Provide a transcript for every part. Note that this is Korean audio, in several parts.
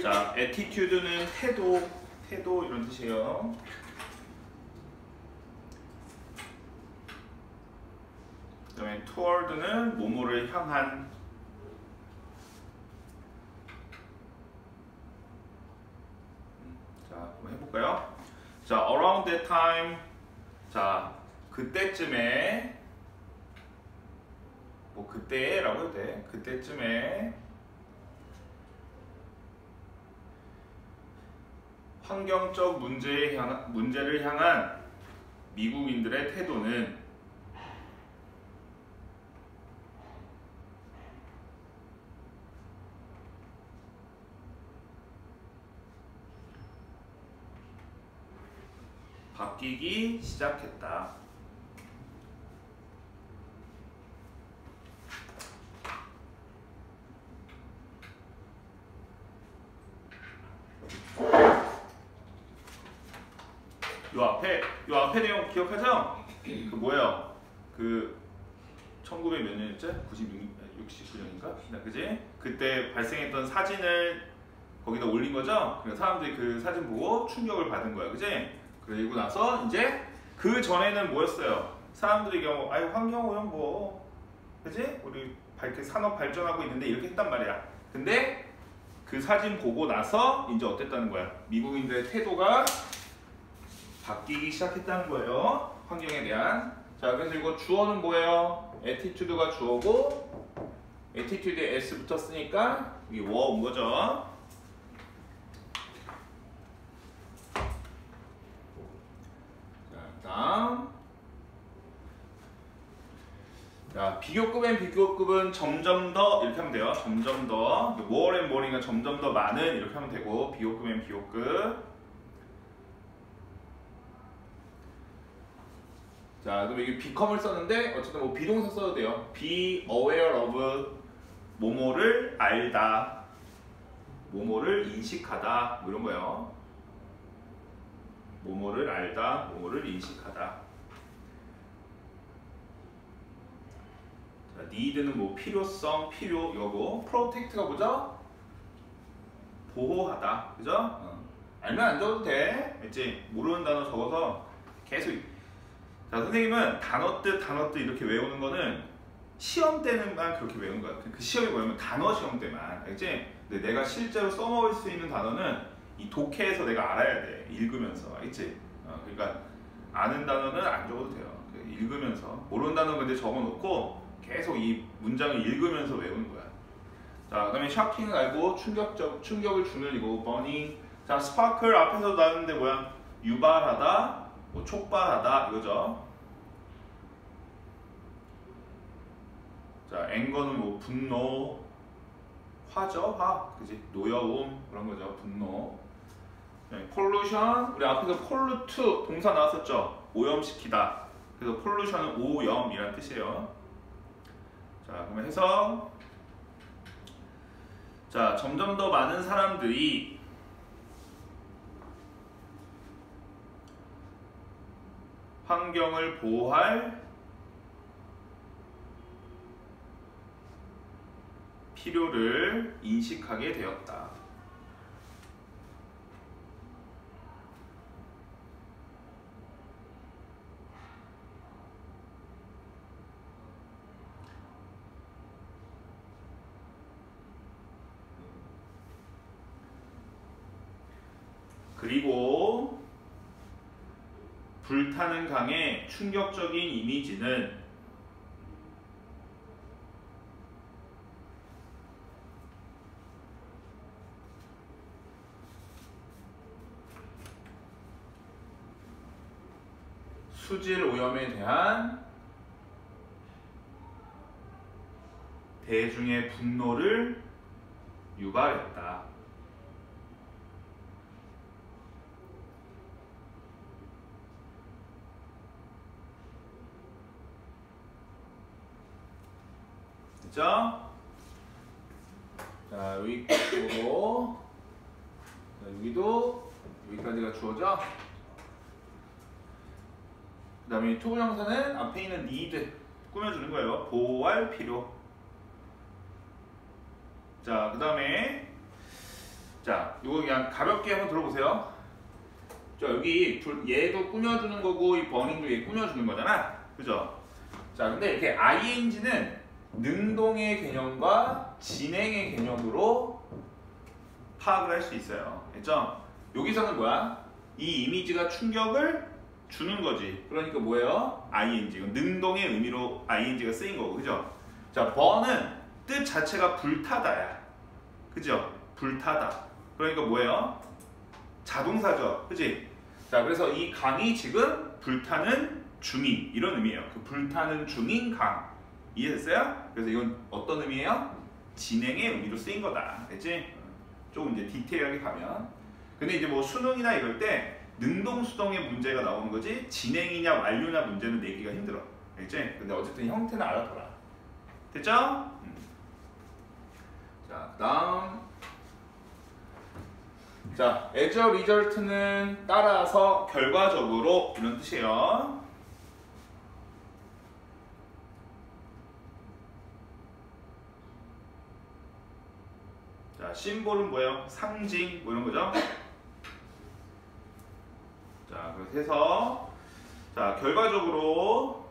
자, attitude는 태도 이런 뜻이에요. 그 다음에 toward는 뭐뭐를 향한. 자, 한번 해볼까요? 자, around that time. 자, 그때쯤에, 뭐 그때라고 해도 돼. 그때쯤에 환경적 문제를 향한 미국인들의 태도는 바뀌기 시작했다. 요 앞에 내용 기억하죠? 그 뭐예요? 그 1900 몇 년이었지? 69년인가? 그지? 그때 발생했던 사진을 거기다 올린 거죠? 그러니까 사람들이 그 사진 보고 충격을 받은 거야, 그지? 그리고 나서 이제 그 전에는 뭐였어요? 사람들이 경우 아유 환경오염 뭐, 그지? 우리 이렇게 산업 발전하고 있는데 이렇게 했단 말이야. 근데 그 사진 보고 나서 이제 어땠다는 거야? 미국인들의 태도가 바뀌기 시작했다는 거예요. 환경에 대한. 자, 그래서 이거 주어는 뭐예요? attitude가 주어고 attitude에 s 붙었으니까 이게 were 온 거죠. 자, 다음. 자, 비교급엔 비교급은 점점 더 이렇게 하면 돼요. 점점 더. more and more가 점점 더 많은 이렇게 하면 되고 비교급엔 비교급. 자, 그럼 여기 become을 썼는데 어쨌든 뭐 비동사 써도 돼요. be aware of 뭐뭐를 알다, 뭐뭐를 인식하다, 뭐 이런 거예요. 뭐뭐를 알다, 뭐뭐를 인식하다. 자, need는 뭐 필요성, 필요 이거고 protect가 뭐죠? 보호하다, 그죠? 알면 안 적어도 돼. 알지? 모르는 단어 적어서 계속. 자, 선생님은 단어 뜻 이렇게 외우는 거는 시험 때는만 그렇게 외우는 거야. 그 시험이 뭐냐면 단어 시험 때만, 알지? 근데 내가 실제로 써먹을 수 있는 단어는 이 독해에서 내가 알아야 돼. 읽으면서, 알지? 그러니까 아는 단어는 안 적어도 돼요. 읽으면서. 모르는 단어는 근데 적어놓고 계속 이 문장을 읽으면서 외우는 거야. 자, 그다음에 쇼킹을 알고 충격을 주는 이거 burning. 자, 스파클 앞에서 나왔는데 뭐야? 유발하다. 뭐 촉발하다 이거죠. 자, 앵거는 뭐 분노, 화죠, 화, 그지? 노여움 그런 거죠, 분노. 폴루션, 우리 앞에서 폴루트 동사 나왔었죠. 오염시키다. 그래서 폴루션은 오염이라는 뜻이에요. 자, 그러면 해서 자, 점점 더 많은 사람들이 환경을 보호할 필요를 인식하게 되었다. 그리고 불타는 강의 충격적인 이미지는 수질 오염에 대한 대중의 분노를 유발했다. 됐죠? 자, 여기 주어고, 자, 여기도 여기까지가 주어죠? 그 다음에 투부정사는 앞에 있는 need 꾸며주는 거예요. 보호할 필요. 자, 그 다음에 자, 이거 그냥 가볍게 한번 들어보세요. 자, 여기 얘도 꾸며주는 거고 이 버닝도 얘 꾸며주는 거잖아. 그죠? 자, 근데 이렇게 ing는 능동의 개념과 진행의 개념으로 파악을 할 수 있어요. 됐죠? 여기서는 뭐야? 이 이미지가 충격을 주는 거지. 그러니까 뭐예요? ing. 능동의 의미로 ing가 쓰인 거고. 그죠? 자, burn은 뜻 자체가 불타다야. 그죠? 불타다. 그러니까 뭐예요? 자동사죠. 그지? 자, 그래서 이 강이 지금 불타는 중인 이런 의미예요. 그 불타는 중인 강. 이해됐어요? 그래서 이건 어떤 의미예요? 진행의 의미로 쓰인 거다. 알겠지? 조금 이제 디테일하게 가면. 근데 이제 뭐 수능이나 이럴 때 능동 수동의 문제가 나오는 거지 진행이냐 완료냐 문제는 내기가 힘들어. 알겠지? 근데 어쨌든 형태는 알아둬라. 됐죠? 자, 그다음. 자, as a result는 따라서 결과적으로 이런 뜻이에요. 자, 심볼은 뭐예요? 상징 뭐 이런 거죠? 자, 그래서 해서 자, 결과적으로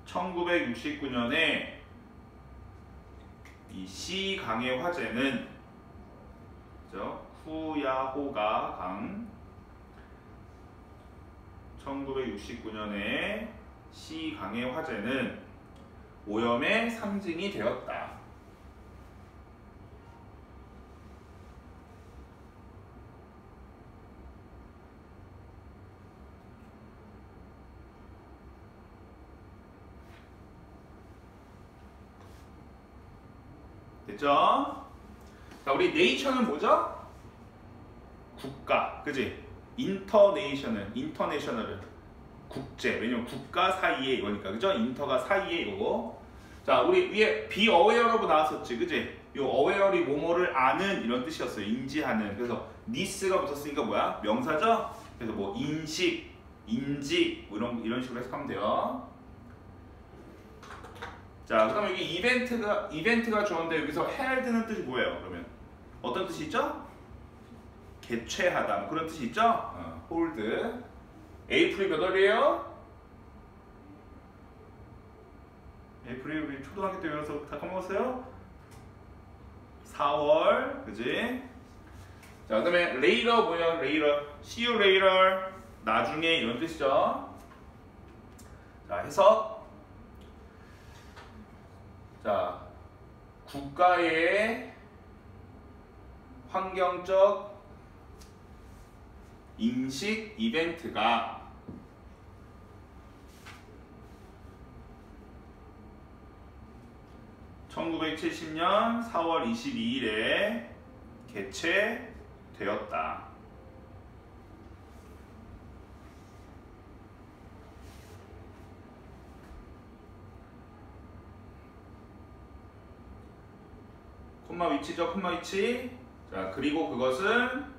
1969년에 이 시강의 화재는 그죠? 쿠야호가 강 1969년에 시강의 화재는 오염의 상징이 되었다. 됐죠? 자, 우리 네이처는 뭐죠? 국가, 그지? 인터내셔널은 국제. 왜냐면 국가 사이에 이거니까, 그죠? 인터가 사이에 이거고. 자, 우리 위에 be aware of 나왔었지, 그지? 요 aware이 뭐뭐를 아는 이런 뜻이었어요. 인지하는. 그래서 this가 붙었으니까 뭐야? 명사죠? 그래서 뭐 인식, 인지 뭐 이런 식으로 해석하면 돼요. 자, 그다음 여기 이벤트가 주어인데 여기서 held는 뜻이 뭐예요? 그러면 어떤 뜻이 있죠? 개최하다 뭐 그런 뜻이 있죠? hold. 에이프릴 몇 월이에요? 에이프릴 우리 초등학교 때 배워서 다 까먹었어요? 4월, 그지? 자, 그다음에 later 뭐야? later, see you later, 나중에 이런 뜻이죠. 자, 해석. 자, 국가의 환경적 인식 이벤트가 (1970년 4월 22일에) 개최되었다. 콤마 위치죠, 콤마 위치. 자, 그리고 그것은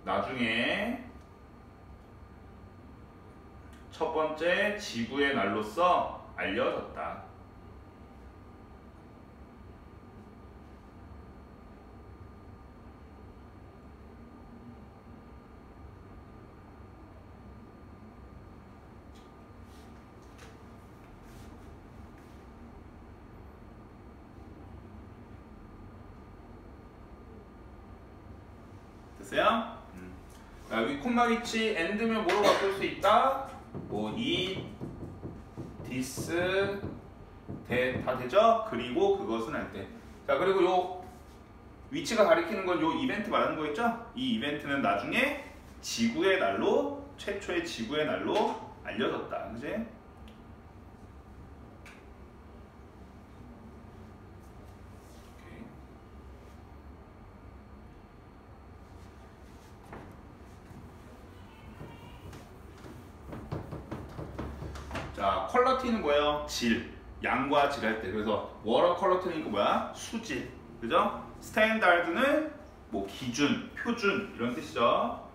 나중에 첫 번째 지구의 날로서 알려졌다. 됐어요? 여기 콤마 위치 end면 뭐로 바꿀 수 있다? 뭐 it, this, that 다 되죠? 그리고 그것은 할 때. 자, 그리고 요 위치가 가리키는 건 요 이벤트 말하는 거 있죠? 이 이벤트는 나중에 지구의 날로, 최초의 지구의 날로 알려졌다. 그지? 자, 퀄러티는 뭐예요? 질, 양과 질할 때. 그래서 워터 퀄러티는 뭐야? 수질, 그죠? 스탠다드는 뭐 기준, 표준 이런 뜻이죠.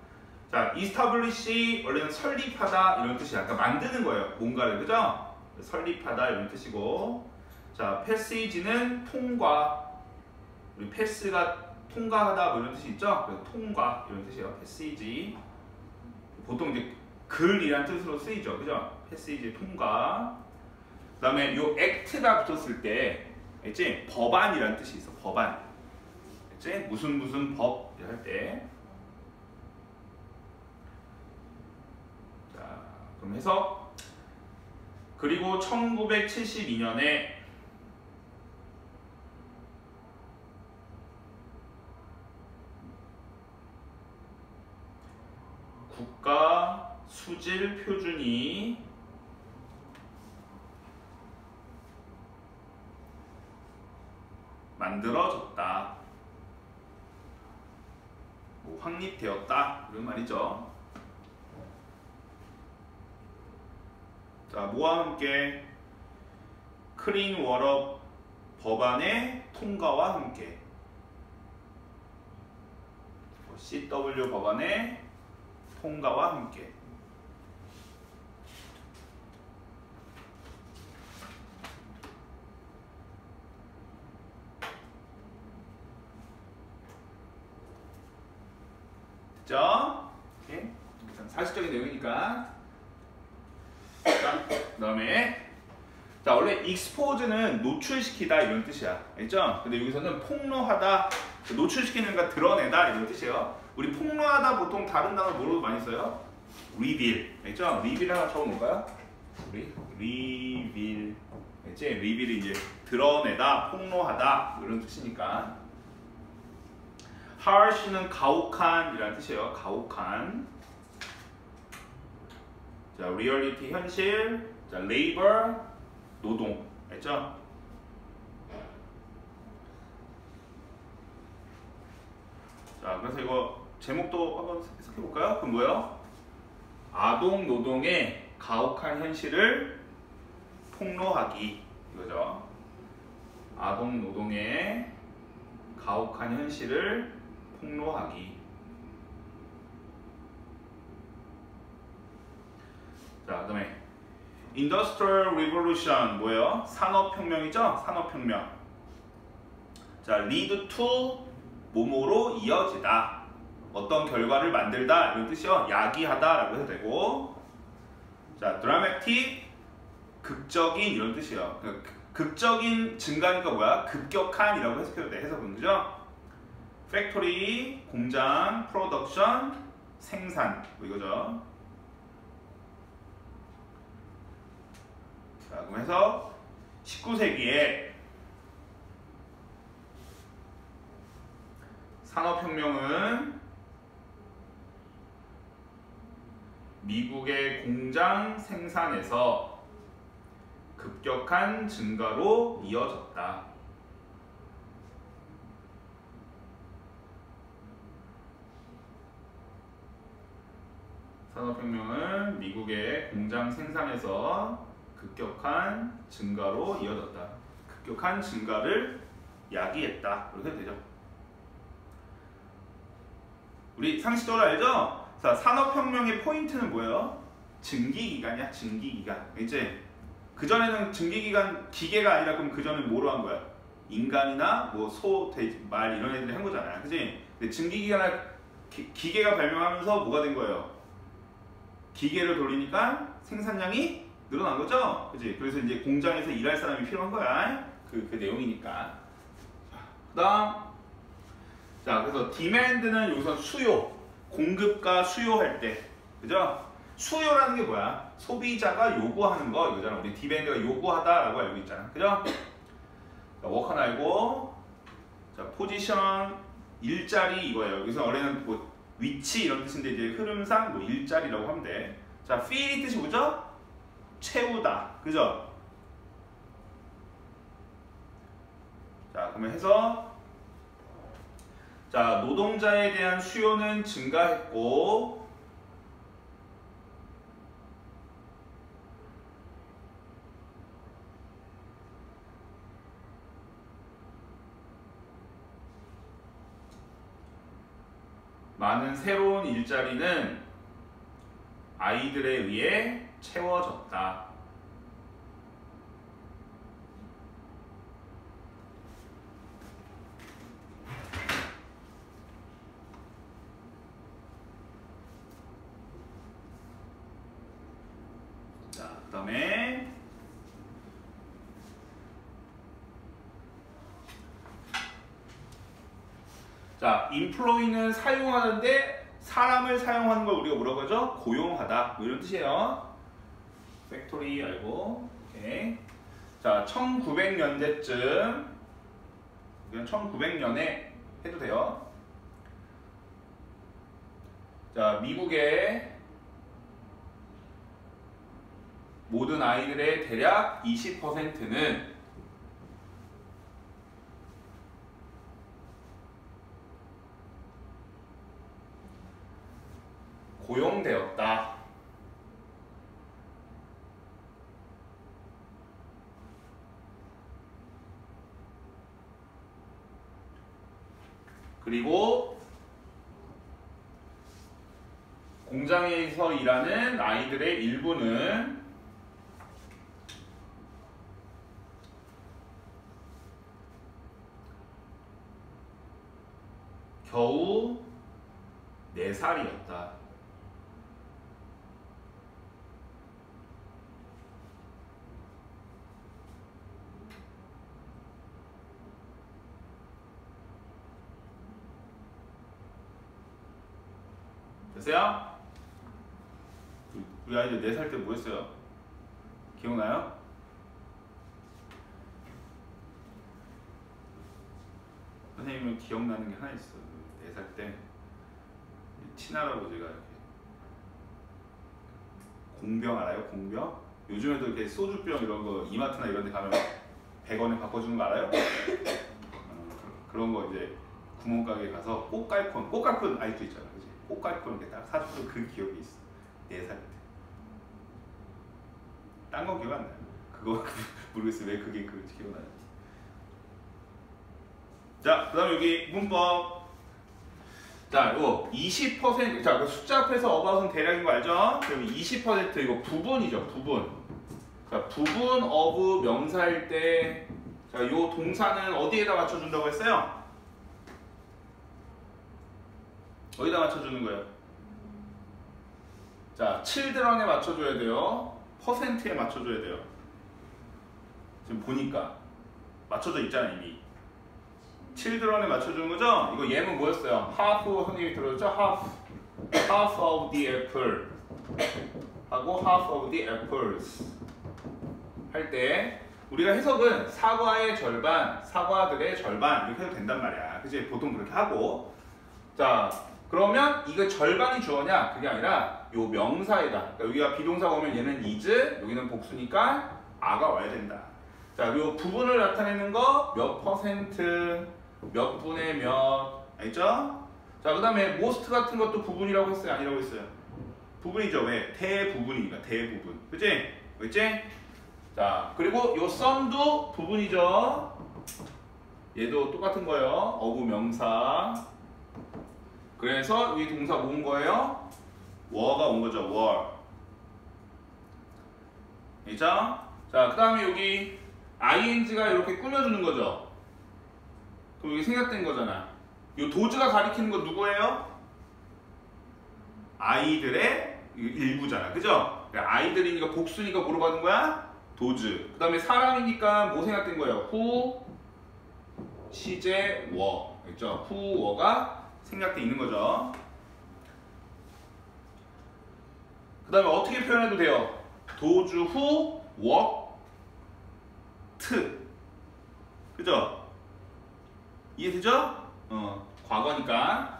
자, establish 원래는 설립하다 이런 뜻이야. 그러니까 만드는 거예요. 뭔가를 그죠? 설립하다 이런 뜻이고. 자, passage는 통과. 우리 패스가 통과하다 뭐 이런 뜻이 있죠? 그래서 통과 이런 뜻이에요. passage. 보통 이제 글이란 뜻으로 쓰이죠. 그죠? passage 통과. 그다음에 요 act가 붙었을 때 있지? 법안이라는 뜻이 있어. 법안. 있지? 무슨 법 할 때. 자, 그럼 해서 그리고 1972년에 국가 수질 표준이 만들어졌다. 뭐 확립되었다. 이런 말이죠. 자, 뭐와 함께? 클린 워터 법안의 통과와 함께. CW 법안의 통과와 함께. 됐죠? 오케이. 사실적인 내용이니까. 자, 그다음에 자, 원래 expose는 노출시키다 이런 뜻이야. 알죠? 근데 여기서는 폭로하다, 노출시키는가 드러내다 이런 뜻이에요. 우리 폭로하다 보통 다른 단어 뭐로 많이 써요? reveal. 알죠? reveal 하나 적어놓을까요? 우리 reveal. 알지? reveal이 이제 드러내다, 폭로하다 이런 뜻이니까. harsh는 가혹한이라는 뜻이에요. 가혹한. 자, reality 현실. 자, labor 노동. 알죠? 자, 그래서 이거 제목도 한번 해석해 볼까요? 그럼 뭐예요? 아동 노동의 가혹한 현실을 폭로하기. 이거죠. 아동 노동의 가혹한 현실을 폭로하기. 자, 그다음에 Industrial Revolution 뭐예요? 산업혁명이죠? 산업혁명. 자, lead to 뭐뭐로 이어지다. 어떤 결과를 만들다 이런 뜻이요. 야기하다라고 해도 되고. 자, dramatic 극적인 이런 뜻이에요. 극적인 증가니까 뭐야? 급격한이라고 해석해도 돼. 해석은 그죠? factory 공장, production 생산 뭐 이거죠. 자, 그럼 해서 19세기에 산업혁명은 미국의 공장 생산에서 급격한 증가로 이어졌다. 산업혁명은 미국의 공장 생산에서 급격한 증가로 이어졌다. 급격한 증가를 야기했다. 이렇게 되죠. 우리 상식적으로 알죠? 자, 산업혁명의 포인트는 뭐예요? 증기기관이야. 증기기관. 이제 그전에는 증기기관 기계가 아니라 그럼 그전엔 뭐로 한 거야? 인간이나 뭐 소, 돼지, 말 이런 애들이 한 거잖아요. 그치? 근데 증기기관을 기계가 발명하면서 뭐가 된 거예요? 기계를 돌리니까 생산량이 늘어난 거죠? 그치? 그래서 이제 공장에서 일할 사람이 필요한 거야. 그 내용이니까. 그 다음. 자, 그래서 demand는 여기서 수요. 공급과 수요할 때. 그죠? 수요라는 게 뭐야? 소비자가 요구하는 거 이거잖아. 우리 demand가 요구하다라고 알고 있잖아. 그죠? 자, 워커는 알고. 자, 포지션, 일자리 이거예요. 여기서 원래는 뭐 위치 이런 뜻인데 이제 흐름상 뭐 일자리라고 하면 돼. 자, fill 뜻이 뭐죠? 채우다. 그죠? 자, 그러면 해서 자, 노동자에 대한 수요는 증가했고 많은 새로운 일자리는 아이들에 의해 채워졌다. 자, 그 다음에 자, employ는 사용하는데 사람을 사용하는 걸 우리가 뭐라고 하죠? 고용하다. 뭐 이런 뜻이에요. 팩토리 알고. 오케이. 자, 1900년대쯤 그냥 1900년에 해도 돼요. 자, 미국의 모든 아이들의 대략 20%는 고용되었다. 그리고 공장에서 일하는 아이들의 일부는 겨우 4살이었다. 됐어요? 우리 아이들 4살 때 뭐 했어요? 기억나요? 선생님은 기억나는 게 하나 있어. 4살 때 친할아버지가 이렇게 공병 알아요? 공병? 요즘에도 이렇게 소주병 이런 거 이마트나 이런 데 가면 100원에 바꿔주는 거 알아요? 그런 거 이제 구멍가게 가서 꽃갈콘 아직도 있잖아. 그치? 꽃갈콘 이렇게 딱 사주던 그 기억이 있어. 4살 때. 딴 거 기억 안 나요. 그거 모르겠어요. 왜 그게 기억나요? 자, 그 다음 여기 문법. 자, 이거 20%. 자, 그 숫자 앞에서 about은 대략인 거 알죠? 그럼 20% 이거 부분이죠. 부분. 자, 부분 of 명사일 때, 자, 요 동사는 어디에다 맞춰준다고 했어요? 어디다 맞춰주는 거예요? 자, children에 맞춰줘야 돼요. 퍼센트에 맞춰줘야 돼요. 지금 보니까 맞춰져 있잖아 이미. children에 맞춰주는 거죠? 이거 얘는 뭐였어요? half 선생님이 들어줬죠? half of the apple 하고 half of the apples 할 때 우리가 해석은 사과의 절반, 사과들의 절반 이렇게 해도 된단 말이야. 그치? 보통 그렇게 하고. 자, 그러면 이거 절반이 주어냐? 그게 아니라 요 명사에다. 그러니까 여기가 비동사가 오면 얘는 is, 여기는 복수니까 a가 와야 된다. 자, 요 부분을 나타내는 거 몇 퍼센트, 몇 분의 몇, 알죠? 자, 그 다음에 most 같은 것도 부분이라고 했어요? 아니라고 했어요? 부분이죠. 왜? 대부분이니까 대부분. 그치? 그치? 자, 그리고 요 some도 부분이죠. 얘도 똑같은 거예요. of 명사. 그래서 이 동사 뭐 온 거예요? were가 온 거죠. were. 알죠? 자, 그 다음에 여기 ing가 이렇게 꾸며주는 거죠. 그럼 여기 생략된 거잖아. 이 도즈가 가리키는 건 누구예요? 아이들의 일부잖아. 그죠? 그러니까 아이들이니까 복수니까 뭐로 받은 거야? 도즈. 그 다음에 사람이니까 뭐 생략된 거예요? who, 시제, were. 그죠? who, were가 생략돼 있는 거죠. 그 다음에 어떻게 표현해도 돼요? those who worked. 그죠? 이해되죠? 과거니까.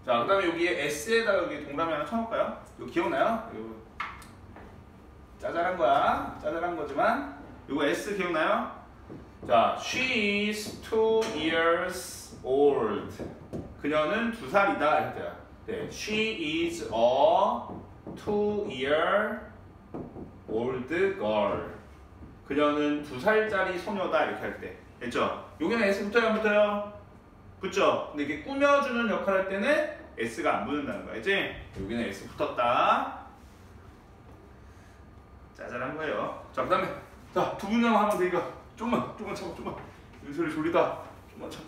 자, 그 다음에 여기에 S에다가 여기 동그라미 하나 쳐놓을까요? 이거 기억나요? 이거 짜잘한 거야. 짜잘한 거지만 이거 S 기억나요? 자, she is 2 years old. 그녀는 2살이다. 이럴 때야. 네, she is a 2-year old girl. 그녀는 2살짜리 소녀다. 이렇게 할 때. 됐죠? 여기는 S 붙어요, 안 붙어요? 붙죠? 근데 이게 꾸며주는 역할 할 때는 S가 안 붙는다는 거야, 이제 여기는 S 붙었다. 짜잘한 거예요. 자, 그다음에 자, 두 분량 하면 되니까 좀만 참아, 좀만. 윤소리 졸리다. 좀만 참아.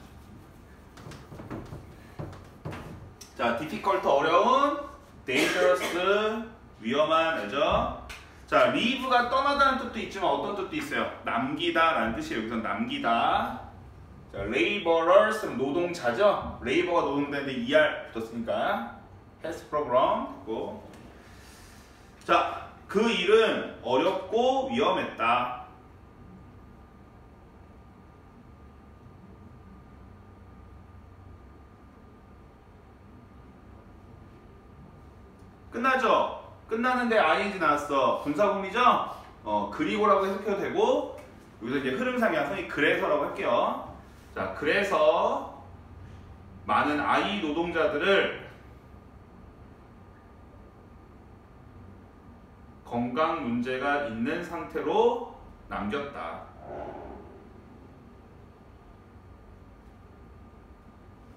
자, difficult 어려운, dangerous 위험한, 알죠? 자, leave가 떠나다는 뜻도 있지만 어떤 뜻도 있어요. 남기다라는 뜻이에요. 여기서 남기다. 자, laborers 노동자죠. labor가 노동자인데 ER 붙었으니까 has program 됐고. 자, 그 일은 어렵고 위험했다. 끝나죠? 끝나는데 ing 나왔어. 분사구문이죠? 그리고라고 해석해도 되고, 여기서 이제 흐름상이야. 선이 그래서라고 할게요. 자, 그래서 많은 I 노동자들을 건강 문제가 있는 상태로 남겼다.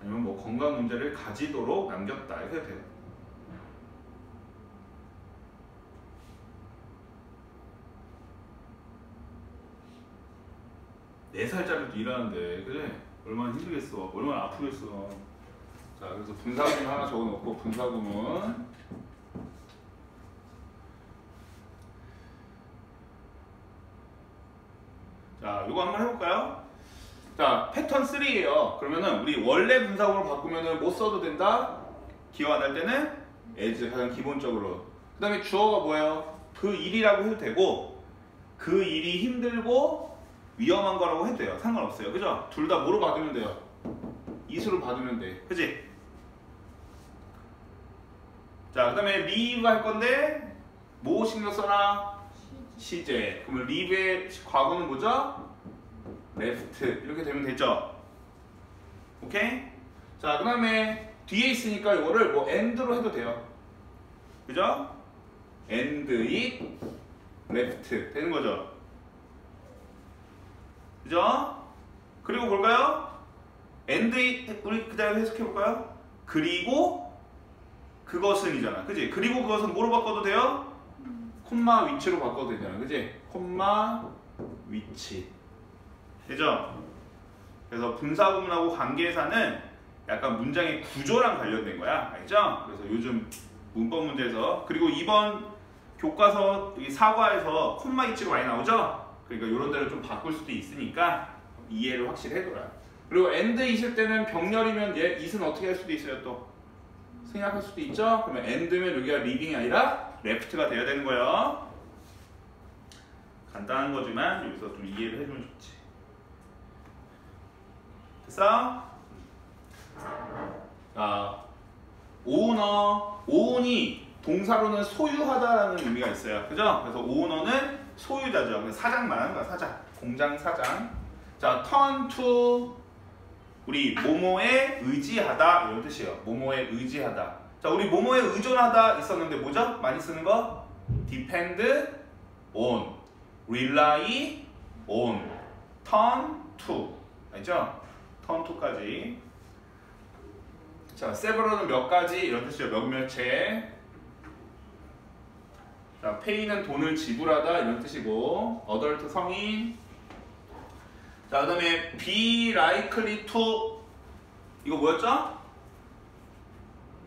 아니면 뭐 건강 문제를 가지도록 남겼다. 이렇게 해도 돼요. 4살짜리도 일하는데, 그래? 얼마나 힘들겠어. 얼마나 아프겠어. 자, 그래서 분사구문 하나 적어놓고, 분사구문. 자, 요거 한번 해볼까요? 자, 패턴 3예요. 그러면은 우리 원래 분사구문을 바꾸면은 못 써도 된다? 기억 안 할 때는 as 가장 기본적으로. 그 다음에 주어가 뭐예요? 그 일이라고 해도 되고, 그 일이 힘들고 위험한 거라고 해도 돼요. 상관없어요. 그죠? 둘 다 뭐로 받으면 돼요? 이수로 받으면 돼. 그지? 자, 그 다음에 leave 할 건데 뭐 신경 써라? 시제. 그러면 leave의 과거는 뭐죠? left. 이렇게 되면 됐죠? 오케이? 자, 그 다음에 뒤에 있으니까 이거를 뭐 and로 해도 돼요. 그죠? and it left 되는 거죠? 그죠? 그리고 볼까요? and it, 우리 그 다음에 해석해 볼까요? 그리고 그것은이잖아. 그지? 그리고 그것은 뭐로 바꿔도 돼요? 콤마 위치로 바꿔도 되잖아. 그지? 콤마 위치. 되죠? 그래서 분사구문하고 관계사는 약간 문장의 구조랑 관련된 거야. 알죠? 그래서 요즘 문법 문제에서, 그리고 이번 교과서 사과에서 콤마 위치로 많이 나오죠? 그러니까 이런 데를 좀 바꿀 수도 있으니까 이해를 확실히 해둬라. 그리고 and 있을 때는 병렬이면 얘 it은 어떻게 할 수도 있어요. 또 생략할 수도 있죠. 그러면 and면 여기가 leaving이 아니라 left가 돼야 되는 거예요. 간단한 거지만 여기서 좀 이해를 해주면 좋지. 됐어? 자, own이 동사로는 소유하다라는 의미가 있어요. 그죠? 그래서 owner는 소유자죠. 사장 말하는 거야. 사장. 공장 사장. 자, turn to 우리 뭐뭐에 의지하다 이런 뜻이에요. 뭐뭐에 의지하다. 자, 우리 뭐뭐에 의존하다 있었는데 뭐죠? 많이 쓰는 거? depend on, rely on, turn to. 알죠? turn to까지. 자, several은 몇 가지 이런 뜻이에요. 몇몇 채. 자, pay는 돈을 지불하다 이런 뜻이고, adult 성인. 자, 그 다음에 be likely to 이거 뭐였죠?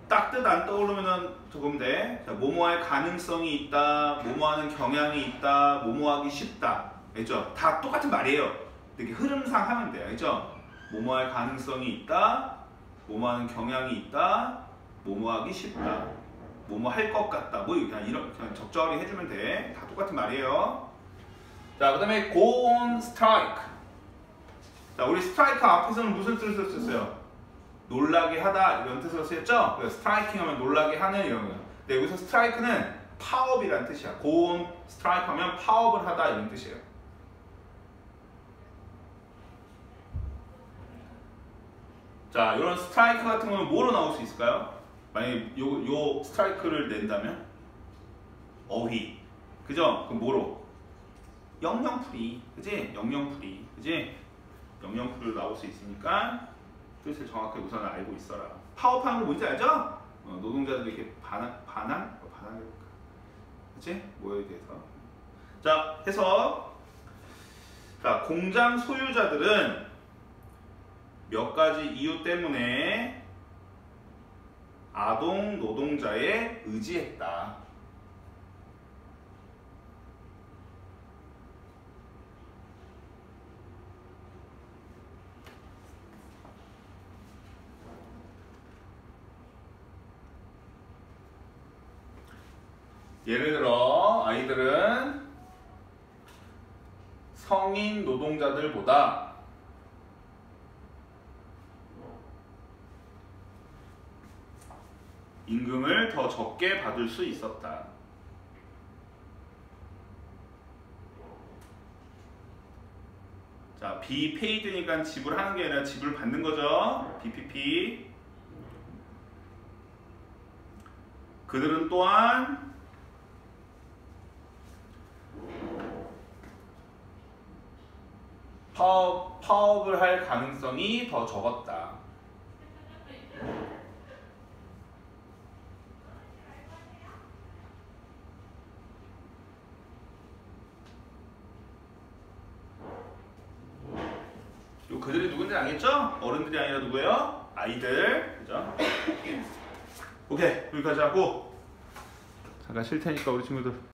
딱 뜻 안 떠오르면 적으면 돼. 자, 뭐뭐할 가능성이 있다, 뭐뭐하는 경향이 있다, 뭐뭐하기 쉽다. 알죠? 다 똑같은 말이에요. 이렇게 흐름상 하면 돼. 알죠? 뭐뭐할 가능성이 있다, 뭐뭐하는 경향이 있다, 뭐뭐하기 쉽다, 뭐뭐 할 것 같다. 뭐 그냥 이런 그냥 적절히 해주면 돼. 다 똑같은 말이에요. 자, 그 다음에 go on strike. 자, 우리 스트라이크 앞에서는 무슨 뜻을 썼어요? 놀라게 하다 이런 뜻으로 쓰였죠? 그래서 스트라이킹 하면 놀라게 하는 이런 거예요. 근데 여기서 스트라이크는 파업이라는 뜻이야. go on strike 하면 파업을 하다 이런 뜻이에요. 자, 이런 스트라이크 같은 거는 뭐로 나올 수 있을까요? 만약에 요 스트라이크를 낸다면 어휘, 그죠? 그럼 뭐로? 영영풀이, 그지? 영영풀이, 그지? 영영풀이로 나올 수 있으니까 뜻을 정확하게 우선 알고 있어라. 파업하는 거 뭔지 알죠? 노동자들이 이렇게 반항? 그치? 뭐에 대해서. 자, 해서 자, 공장 소유자들은 몇 가지 이유 때문에 아동 노동자에 의지했다. 예를 들어 아이들은 성인 노동자들보다 임금을 더 적게 받을 수 있었다. 자, be paid니까 지불하는 게 아니라 지불 받는 거죠. BPP. 그들은 또한 파업을 할 가능성이 더 적었다. 요 그들이 누군지 알겠죠? 어른들이 아니라 누구예요? 아이들. 그죠? 오케이, 여기까지 하고 잠깐 쉴 테니까 우리 친구들